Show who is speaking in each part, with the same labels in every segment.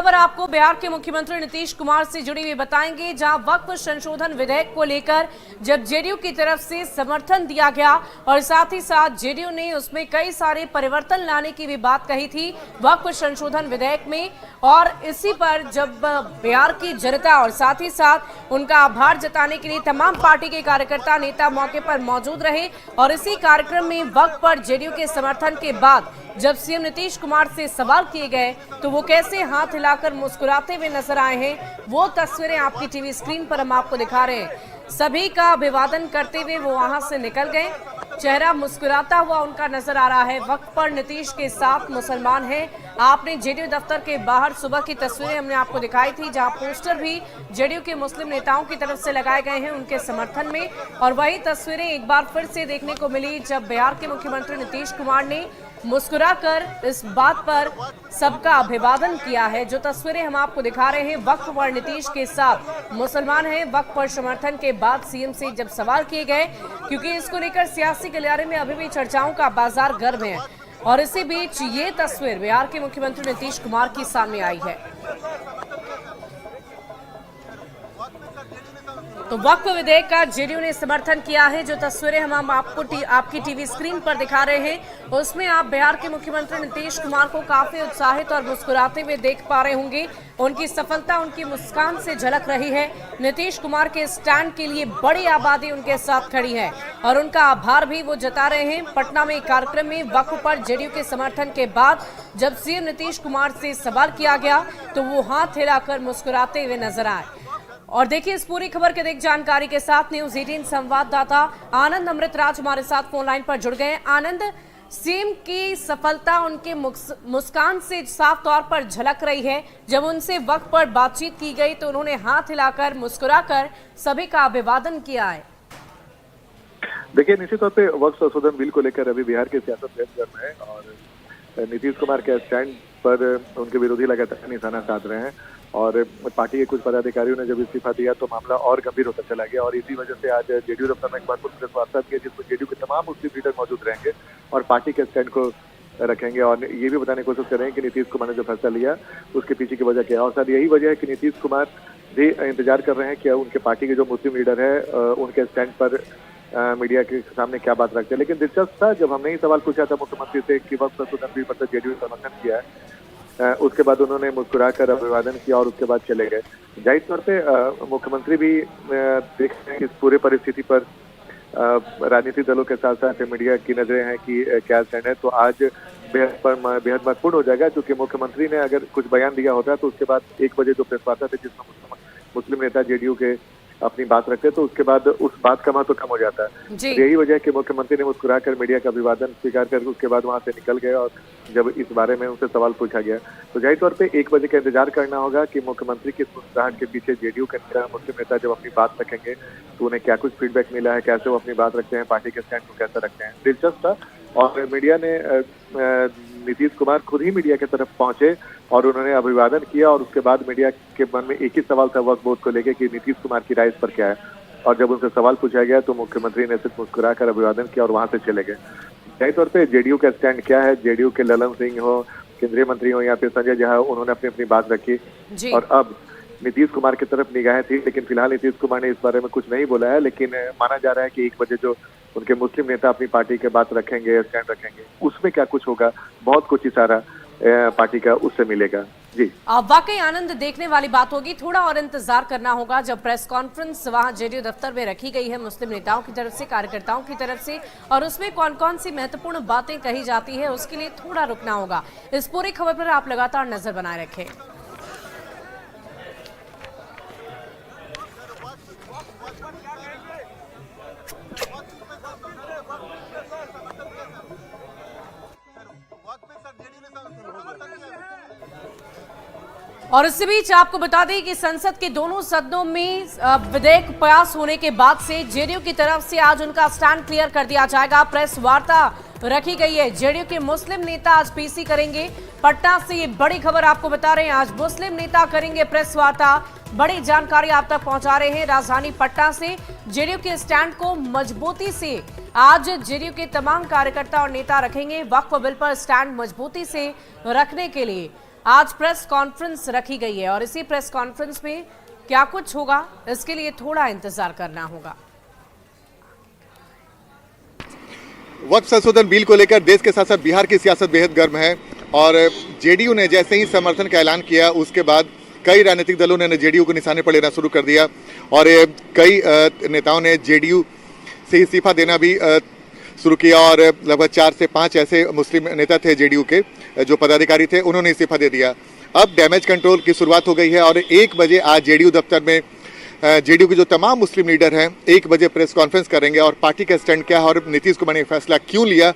Speaker 1: खबर आपको बिहार के मुख्यमंत्री नीतीश कुमार से जुड़ी हुई बताएंगे, जहां वक्फ संशोधन विधेयक को लेकर जब जेडीयू की तरफ से समर्थन दिया गया और साथ ही साथ जेडीयू ने उसमें कई सारे परिवर्तन लाने की भी बात कही थी वक्फ संशोधन विधेयक में। और इसी पर जब बिहार की जनता और साथ ही साथ उनका आभार जताने के लिए तमाम पार्टी के कार्यकर्ता नेता मौके पर मौजूद रहे और इसी कार्यक्रम में वक्फ पर जेडीयू के समर्थन के बाद जब सीएम नीतीश कुमार से सवाल किए गए तो वो कैसे हाथ हिलाकर मुस्कुराते हुए नजर आए हैं, वो तस्वीरें आपकी टीवी स्क्रीन पर हम आपको दिखा रहे हैं। सभी का अभिवादन करते हुए वो वहां से निकल गए, चेहरा मुस्कुराता हुआ उनका नजर आ रहा है। वक्त पर नीतीश के साथ मुसलमान हैं। आपने जेडीयू दफ्तर के बाहर सुबह की तस्वीरें हमने आपको दिखाई थी, जहां पोस्टर भी जेडीयू के मुस्लिम नेताओं की तरफ से लगाए गए हैं उनके समर्थन में। और वही तस्वीरें एक बार फिर से देखने को मिली जब बिहार के मुख्यमंत्री नीतीश कुमार ने मुस्कुराकर इस बात पर सबका अभिवादन किया है। जो तस्वीरें हम आपको दिखा रहे हैं, वक्फ पर नीतीश के साथ मुसलमान हैं। वक्फ पर समर्थन के बाद सीएम से जब सवाल किए गए, क्योंकि इसको लेकर सियासी गलियारे में अभी भी चर्चाओं का बाजार गर्म है। और इसी बीच ये तस्वीर बिहार के मुख्यमंत्री नीतीश कुमार की सामने आई है। तो वक्फ विधेयक का जेडीयू ने समर्थन किया है। जो तस्वीरें हम आपको आपकी टीवी स्क्रीन पर दिखा रहे हैं, उसमें आप बिहार के मुख्यमंत्री नीतीश कुमार को काफी उत्साहित और मुस्कुराते हुए देख पा रहे होंगे। उनकी सफलता उनकी मुस्कान से झलक रही है। नीतीश कुमार के स्टैंड के लिए बड़ी आबादी उनके साथ खड़ी है और उनका आभार भी वो जता रहे हैं। पटना में एक कार्यक्रम में वक्फ पर जेडीयू के समर्थन के बाद जब सीएम नीतीश कुमार से सवाल किया गया तो वो हाथ हिलाकर मुस्कुराते हुए नजर आए। और देखिए इस पूरी खबर के जानकारी के साथ न्यूज़ 18 संवाददाता आनंद अमृतराज हमारे साथ फोन लाइन पर जुड़ गए। आनंद, सीएम की सफलता उनके मुस्कान से साफ तौर पर झलक रही है। जब उनसे वक्त पर बातचीत की गई तो उन्होंने हाथ हिलाकर मुस्कुराकर सभी का अभिवादन किया है।
Speaker 2: देखिए, निश्चित तौर पे वक्फ संशोधन बिल को लेकर अभी बिहार की सियासत बेहद गर्म है और नीतीश कुमार के स्टैंड पर उनके विरोधी लगातार निशाना साध रहे हैं। और पार्टी के कुछ पदाधिकारियों ने जब इस्तीफा दिया तो मामला और गंभीर होता चला गया और इसी वजह से आज जेडीयू दफ्तर में एक भरपूर प्रेस वार्ता किया जिसमें जेडीयू के तमाम मुस्लिम लीडर मौजूद रहेंगे और पार्टी के स्टैंड को रखेंगे और ये भी बताने की कोशिश करेंगे कि नीतीश कुमार ने जो फैसला लिया उसके पीछे की वजह क्या है। और सर यही वजह है कि नीतीश कुमार भी इंतजार कर रहे हैं कि उनके पार्टी के जो मुस्लिम लीडर है उनके स्टैंड पर मीडिया के सामने क्या बात रखते हैं। लेकिन दिलचस्प था जब हमने ही सवाल पूछा था मुख्यमंत्री से कि वक्त संशोधन बिल पर जेडीयू ने समर्थन किया है, उसके बाद उन्होंने मुस्कुराकर अभिवादन किया और उसके बाद चले गए। जाहिर तौर पे मुख्यमंत्री भी देख रहे हैं कि इस पूरे परिस्थिति पर राजनीतिक दलों के साथ साथ मीडिया की नजरें हैं कि क्या स्टैंड है। तो आज बेहद महत्वपूर्ण हो जाएगा, क्योंकि मुख्यमंत्री ने अगर कुछ बयान दिया होता तो उसके बाद 1 बजे जो प्रेस वार्ता थी जिसमें मुस्लिम नेता जेडीयू के अपनी बात रखते तो उसके बाद उस बात का महत्व कम हो जाता है। यही वजह है कि मुख्यमंत्री ने मुस्कुराकर मीडिया का अभिवादन स्वीकार कर उसके बाद वहां से निकल गए और जब इस बारे में उनसे सवाल पूछा गया तो जाहिर तौर पे 1 बजे का इंतजार करना होगा कि मुख्यमंत्री की मुस्कुराहट के पीछे जेडीयू के नेता मुस्लिम नेता जब अपनी बात रखेंगे तो उन्हें क्या कुछ फीडबैक मिला है, कैसे वो अपनी बात रखते हैं, पार्टी के स्टैंड को कैसे रखते हैं। दिलचस्प था। और मीडिया ने नीतीश कुमार खुद ही मीडिया की तरफ पहुंचे और उन्होंने अभिवादन किया और उसके बाद मीडिया के मन में एक ही सवाल था वक्फ बोर्ड को लेकर कि नीतीश कुमार की राय इस पर क्या है। और जब उनसे सवाल पूछा गया तो मुख्यमंत्री ने सिर्फ मुस्कुराकर अभिवादन किया और वहां से चले गए। जाहिर तौर पे जेडीयू का स्टैंड क्या है, जेडीयू के ललन सिंह हो, केंद्रीय मंत्री हो या फिर संजय झा, उन्होंने अपनी बात रखी और अब नीतीश कुमार की तरफ निगाहें थी। लेकिन फिलहाल नीतीश कुमार ने इस बारे में कुछ नहीं बोला है, लेकिन माना जा रहा है कि 1 बजे जो उनके मुस्लिम नेता अपनी पार्टी के बात रखेंगे, स्टैंड रखेंगे, उसमें क्या कुछ होगा, बहुत कुछ इशारा पार्टी का उससे मिलेगा। जी
Speaker 1: वाकई आनंद, देखने वाली बात होगी। थोड़ा और इंतजार करना होगा जब प्रेस कॉन्फ्रेंस वहां जेडीयू दफ्तर में रखी गई है मुस्लिम नेताओं की तरफ से, कार्यकर्ताओं की तरफ से, और उसमें कौन कौन सी महत्वपूर्ण बातें कही जाती है उसके लिए थोड़ा रुकना होगा। इस पूरी खबर पर आप लगातार नजर बनाए रखें। और इसी बीच आपको बता दें कि संसद के दोनों सदनों में विधेयक पास होने के बाद से जेडीयू की तरफ से आज उनका स्टैंड क्लियर कर दिया जाएगा। प्रेस वार्ता रखी गई है। जेडीयू के मुस्लिम नेता आज पीसी करेंगे। पटना से ये बड़ी खबर आपको बता रहे हैं, आज मुस्लिम नेता करेंगे प्रेस वार्ता। बड़ी जानकारी आप तक पहुंचा रहे हैं राजधानी पटना से। जेडीयू के स्टैंड को मजबूती से आज जेडीयू के तमाम कार्यकर्ता और नेता रखेंगे। वक्फ बिल पर स्टैंड मजबूती से रखने के लिए आज प्रेस कॉन्फ्रेंस रखी गई है और इसी प्रेस कॉन्फ्रेंस में क्या कुछ होगा इसके लिए थोड़ा इंतजार करना होगा।
Speaker 3: वक्फ संशोधन बिल को लेकर देश के साथ साथ बिहार की सियासत बेहद गर्म है और जेडीयू ने जैसे ही समर्थन का ऐलान किया उसके बाद कई राजनीतिक दलों ने जेडीयू को निशाने पर लेना शुरू कर दिया और कई नेताओं ने जेडीयू से इस्तीफा देना भी शुरू किया और लगभग 4 से 5 ऐसे मुस्लिम नेता थे जेडीयू के जो पदाधिकारी थे, उन्होंने इस्तीफा दे दिया। अब डैमेज कंट्रोल की शुरुआत हो गई है और 1 बजे आज जेडीयू दफ्तर में जेडीयू के जो तमाम मुस्लिम लीडर हैं 1 बजे प्रेस कॉन्फ्रेंस करेंगे और पार्टी का स्टैंड क्या है और नीतीश कुमार ने फैसला क्यों लिया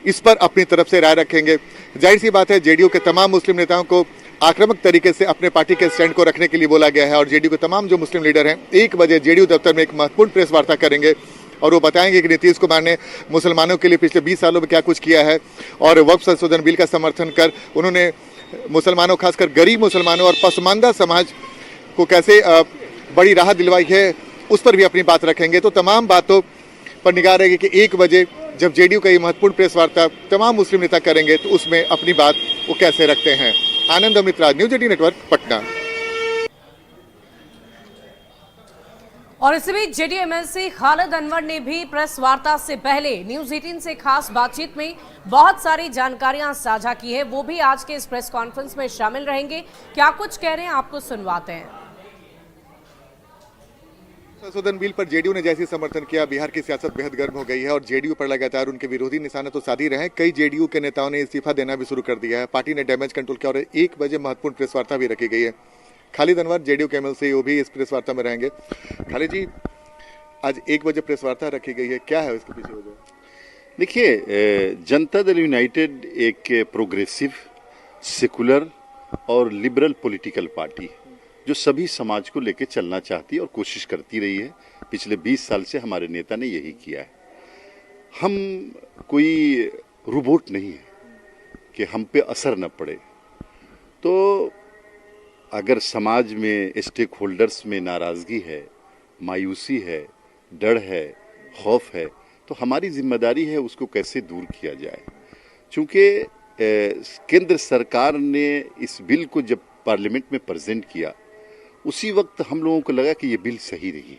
Speaker 3: इस पर अपनी तरफ से राय रखेंगे। जाहिर सी बात है जेडीयू के तमाम मुस्लिम नेताओं को आक्रामक तरीके से अपने पार्टी के स्टैंड को रखने के लिए बोला गया है और जेडीयू के तमाम जो मुस्लिम लीडर हैं 1 बजे जेडीयू दफ्तर में एक महत्वपूर्ण प्रेस वार्ता करेंगे और वो बताएंगे कि नीतीश कुमार ने मुसलमानों के लिए पिछले 20 सालों में क्या कुछ किया है और वक्फ संशोधन बिल का समर्थन कर उन्होंने मुसलमानों, खासकर गरीब मुसलमानों और पसमानदा समाज को कैसे बड़ी राहत दिलवाई है उस पर भी अपनी बात रखेंगे। तो तमाम बातों पर निगाह रहेगी कि 1 बजे जब जेडीयू का ये महत्वपूर्ण प्रेस वार्ता तमाम मुस्लिम नेता करेंगे तो उसमें अपनी बात वो कैसे रखते हैं। आनंद अमित राज, न्यूज 18 नेटवर्क, पटना।
Speaker 1: और इसी बीच जेडीयू एमएलसी खालिद अनवर ने भी प्रेस वार्ता से पहले न्यूज 18 से खास बातचीत में बहुत सारी जानकारियां साझा की है। वो भी आज के इस प्रेस कॉन्फ्रेंस में शामिल रहेंगे। क्या कुछ कह रहे हैं आपको सुनवाते हैं।
Speaker 3: संशोधन बिल पर जेडीयू ने जैसे समर्थन किया बिहार की सियासत बेहद गर्म हो गई है और जेडीयू पर लगातार उनके विरोधी निशाने तो साध ही रहे हैं। कई जेडीयू के नेताओं ने इस्तीफा देना भी शुरू कर दिया है। पार्टी ने डैमेज कंट्रोल किया और 1 बजे महत्वपूर्ण प्रेस वार्ता भी रखी गई है। खालिद अनवर जेडीयू के एमएलसी वो भी इस प्रेस वार्ता में रहेंगे। खालिद जी, आज 1 बजे प्रेस वार्ता रखी गई है, क्या है उसके पीछे वजह?
Speaker 4: देखिए, जनता दल यूनाइटेड एक प्रोग्रेसिव, सेकुलर और लिबरल पॉलिटिकल पार्टी जो सभी समाज को लेकर चलना चाहती है और कोशिश करती रही है। पिछले 20 साल से हमारे नेता ने यही किया है। हम कोई रोबोट नहीं है कि हम पे असर न पड़े। तो अगर समाज में स्टेक होल्डर्स में नाराज़गी है, मायूसी है, डर है, खौफ है, तो हमारी जिम्मेदारी है उसको कैसे दूर किया जाए। चूँकि केंद्र सरकार ने इस बिल को जब पार्लियामेंट में प्रेजेंट किया उसी वक्त हम लोगों को लगा कि ये बिल सही नहीं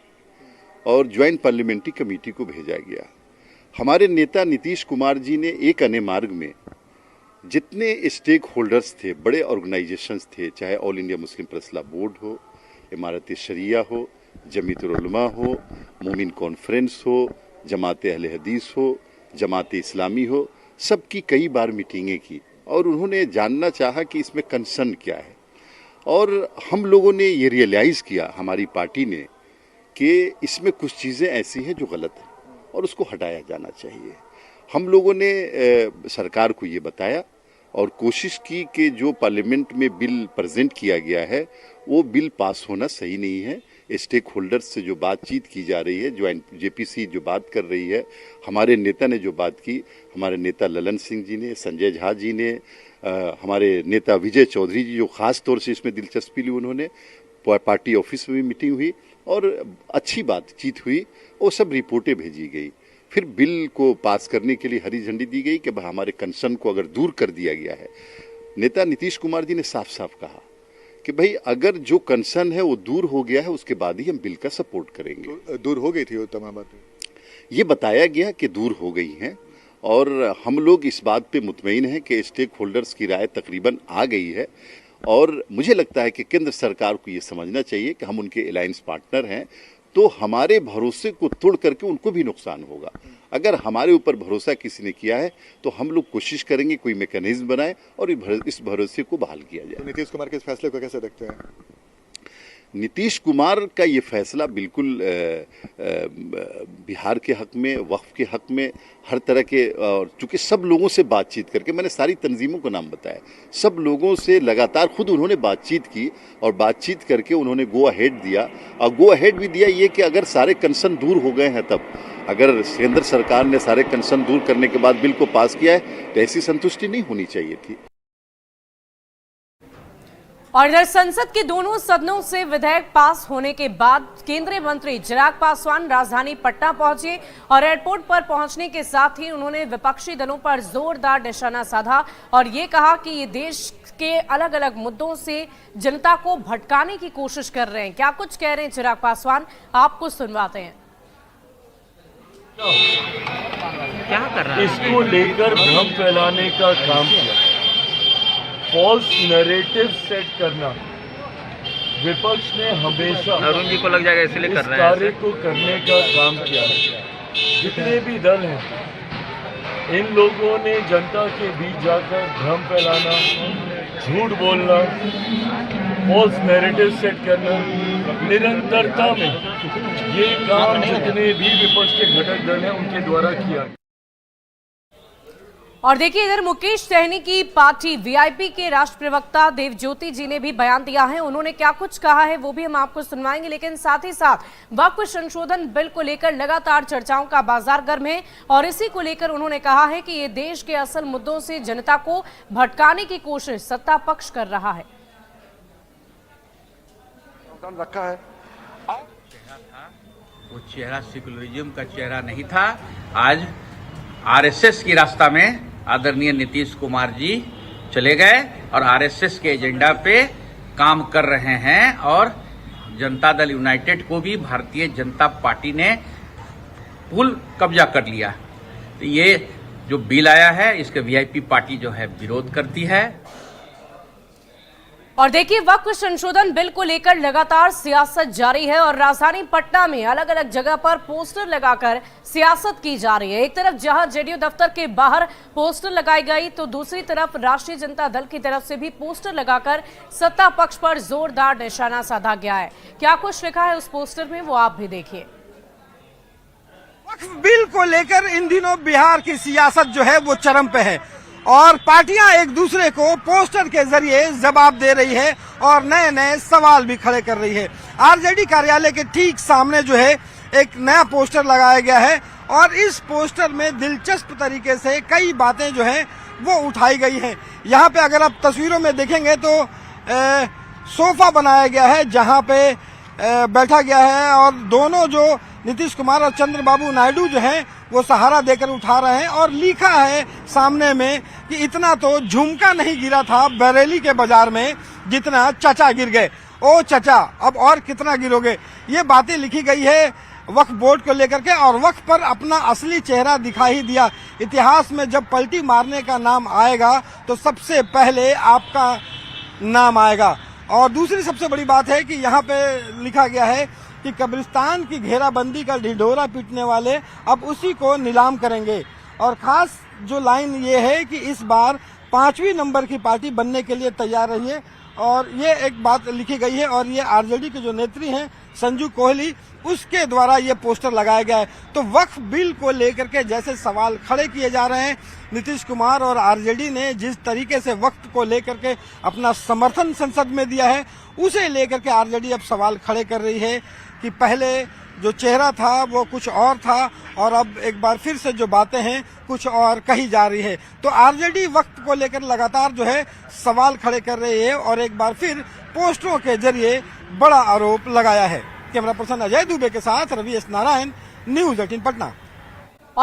Speaker 4: और ज्वाइंट पार्लियामेंट्री कमेटी को भेजा गया। हमारे नेता नीतीश कुमार जी ने एक अन्य मार्ग में जितने स्टेक होल्डर्स थे, बड़े ऑर्गेनाइजेशंस थे, चाहे all India Muslim press law board हो, इमारत शरिया हो, जमीयतुल उलमा हो, मोमिन कॉन्फ्रेंस हो, जमात अहले हदीस हो, जमात इस्लामी हो, सबकी कई बार मीटिंगें की और उन्होंने जानना चाहा कि इसमें कंसर्न क्या है। और हम लोगों ने ये रियलाइज़ किया, हमारी पार्टी ने, कि इसमें कुछ चीज़ें ऐसी हैं जो गलत हैं और उसको हटाया जाना चाहिए। हम लोगों ने सरकार को ये बताया और कोशिश की कि जो पार्लियामेंट में बिल प्रेजेंट किया गया है वो बिल पास होना सही नहीं है। स्टेक होल्डर्स से जो बातचीत की जा रही है, ज्वाइंट जेपीसी जो बात कर रही है, हमारे नेता ने जो बात की, हमारे नेता ललन सिंह जी ने, संजय झा जी ने, हमारे नेता विजय चौधरी जी जो ख़ास तौर से इसमें दिलचस्पी ली, उन्होंने पार्टी ऑफिस में भी मीटिंग हुई और अच्छी बातचीत हुई, वो सब रिपोर्टें भेजी गई। फिर बिल को पास करने के लिए हरी झंडी दी गई कि हमारे कंसर्न को अगर दूर कर दिया गया है। नेता नीतीश कुमार जी ने साफ साफ कहा कि भाई अगर जो कंसर्न है वो दूर हो गया है उसके बाद ही हम बिल का सपोर्ट करेंगे।
Speaker 3: तो दूर हो गई थी वो तमाम बातें,
Speaker 4: ये बताया गया कि दूर हो गई हैं और हम लोग इस बात पे मुतमईन हैं कि स्टेक होल्डर्स की राय तकरीबन आ गई है और मुझे लगता है कि केंद्र सरकार को ये समझना चाहिए कि हम उनके अलायंस पार्टनर हैं, तो हमारे भरोसे को तोड़ करके उनको भी नुकसान होगा। अगर हमारे ऊपर भरोसा किसी ने किया है तो हम लोग कोशिश करेंगे कोई मैकेनिज्म बनाए और इस भरोसे को बहाल किया जाए।
Speaker 3: तो नीतीश कुमार के इस फैसले को कैसे देखते हैं?
Speaker 4: नीतीश कुमार का ये फैसला बिल्कुल बिहार के हक में, वक्फ के हक में, हर तरह के, और चूँकि सब लोगों से बातचीत करके, मैंने सारी तंजीमों का नाम बताया, सब लोगों से लगातार खुद उन्होंने बातचीत की और बातचीत करके उन्होंने गो अहेड दिया। और गो अहेड भी दिया ये कि अगर सारे कंसर्न दूर हो गए हैं, तब अगर केंद्र सरकार ने सारे कंसर्न दूर करने के बाद बिल को पास किया है तो ऐसी संतुष्टि नहीं होनी चाहिए थी।
Speaker 1: और इधर संसद के दोनों सदनों से विधेयक पास होने के बाद केंद्रीय मंत्री चिराग पासवान राजधानी पटना पहुंचे और एयरपोर्ट पर पहुंचने के साथ ही उन्होंने विपक्षी दलों पर जोरदार निशाना साधा और ये कहा कि ये देश के अलग अलग मुद्दों से जनता को भटकाने की कोशिश कर रहे हैं। क्या कुछ कह रहे हैं चिराग पासवान, आपको सुनवाते हैं।
Speaker 5: क्या कर रहा है?
Speaker 6: इसको लेकर भ्रम फैलाने का काम किया, फॉल्स नैरेटिव सेट करना विपक्ष ने हमेशा
Speaker 5: अरुण जी को लग जाएगा इसलिए कर
Speaker 6: इस
Speaker 5: रहे
Speaker 6: कार्य
Speaker 5: हैं।
Speaker 6: को करने का काम किया। जितने भी दल हैं, इन लोगों ने जनता के बीच जाकर भ्रम फैलाना, झूठ बोलना, फॉल्स नैरेटिव सेट करना, निरंतरता में ये काम जितने भी विपक्ष के घटक दल हैं उनके द्वारा किया।
Speaker 1: और देखिए इधर मुकेश सहनी की पार्टी वीआईपी के राष्ट्र प्रवक्ता देवज्योति जी ने भी बयान दिया है। उन्होंने क्या कुछ कहा है वो भी हम आपको सुनवाएंगे, लेकिन साथ ही साथ वक्फ संशोधन बिल को लेकर लगातार चर्चाओं का बाजार गर्म है और इसी को लेकर उन्होंने कहा है कि ये देश के असल मुद्दों से जनता को भटकाने की कोशिश सत्ता पक्ष कर रहा है।
Speaker 7: रखा है
Speaker 8: वो चेहरा सेकुलरिज्म का चेहरा नहीं था। आज आरएसएस की रास्ता में आदरणीय नीतीश कुमार जी चले गए और आरएसएस के एजेंडा पे काम कर रहे हैं और जनता दल यूनाइटेड को भी भारतीय जनता पार्टी ने फुल कब्जा कर लिया। तो ये जो बिल आया है इसके वीआईपी पार्टी जो है विरोध करती है।
Speaker 1: और देखिए वक्फ संशोधन बिल को लेकर लगातार सियासत जारी है और राजधानी पटना में अलग अलग जगह पर पोस्टर लगाकर सियासत की जा रही है। एक तरफ जहां जेडीयू दफ्तर के बाहर पोस्टर लगाई गई तो दूसरी तरफ राष्ट्रीय जनता दल की तरफ से भी पोस्टर लगाकर सत्ता पक्ष पर जोरदार निशाना साधा गया है। क्या कुछ लिखा है उस पोस्टर में वो आप भी देखिए।
Speaker 7: वक्फ बिल को लेकर इन दिनों बिहार की सियासत जो है वो चरम पे है और पार्टियां एक दूसरे को पोस्टर के जरिए जवाब दे रही है और नए नए सवाल भी खड़े कर रही है। आरजेडी कार्यालय के ठीक सामने जो है एक नया पोस्टर लगाया गया है और इस पोस्टर में दिलचस्प तरीके से कई बातें जो है वो उठाई गई हैं। यहाँ पे अगर आप तस्वीरों में देखेंगे तो सोफा बनाया गया है जहाँ पे बैठा गया है और दोनों जो नीतीश कुमार और चंद्रबाबू नायडू जो हैं वो सहारा देकर उठा रहे हैं और लिखा है सामने में कि इतना तो झुमका नहीं गिरा था बरेली के बाजार में जितना चचा गिर गए। ओ चचा अब और कितना गिरोगे। ये बातें लिखी गई है वक्फ बोर्ड को लेकर के और वक्फ पर अपना असली चेहरा दिखा ही दिया। इतिहास में जब पलटी मारने का नाम आएगा तो सबसे पहले आपका नाम आएगा। और दूसरी सबसे बड़ी बात है कि यहाँ पे लिखा गया है कि कब्रिस्तान की घेराबंदी का ढिढोरा पीटने वाले अब उसी को नीलाम करेंगे। और खास जो लाइन ये है कि इस बार 5वीं नंबर की पार्टी बनने के लिए तैयार रही है और ये एक बात लिखी गई है और ये आरजेडी के जो नेत्री हैं संजू कोहली उसके द्वारा ये पोस्टर लगाया गया है। तो वक्फ बिल को लेकर के जैसे सवाल खड़े किए जा रहे हैं, नीतीश कुमार और आरजेडी ने जिस तरीके से वक्फ को लेकर के अपना समर्थन संसद में दिया है उसे लेकर के आरजेडी अब सवाल खड़े कर रही है कि पहले जो चेहरा था वो कुछ और था और अब एक बार फिर से जो बातें हैं कुछ और कही जा रही है। तो आरजेडी वक्त को लेकर लगातार जो है सवाल खड़े कर रही है और एक बार फिर पोस्टरों के जरिए बड़ा आरोप लगाया है। कैमरा पर्सन अजय दुबे के साथ रवि एस नारायण, न्यूज़ 18 पटना।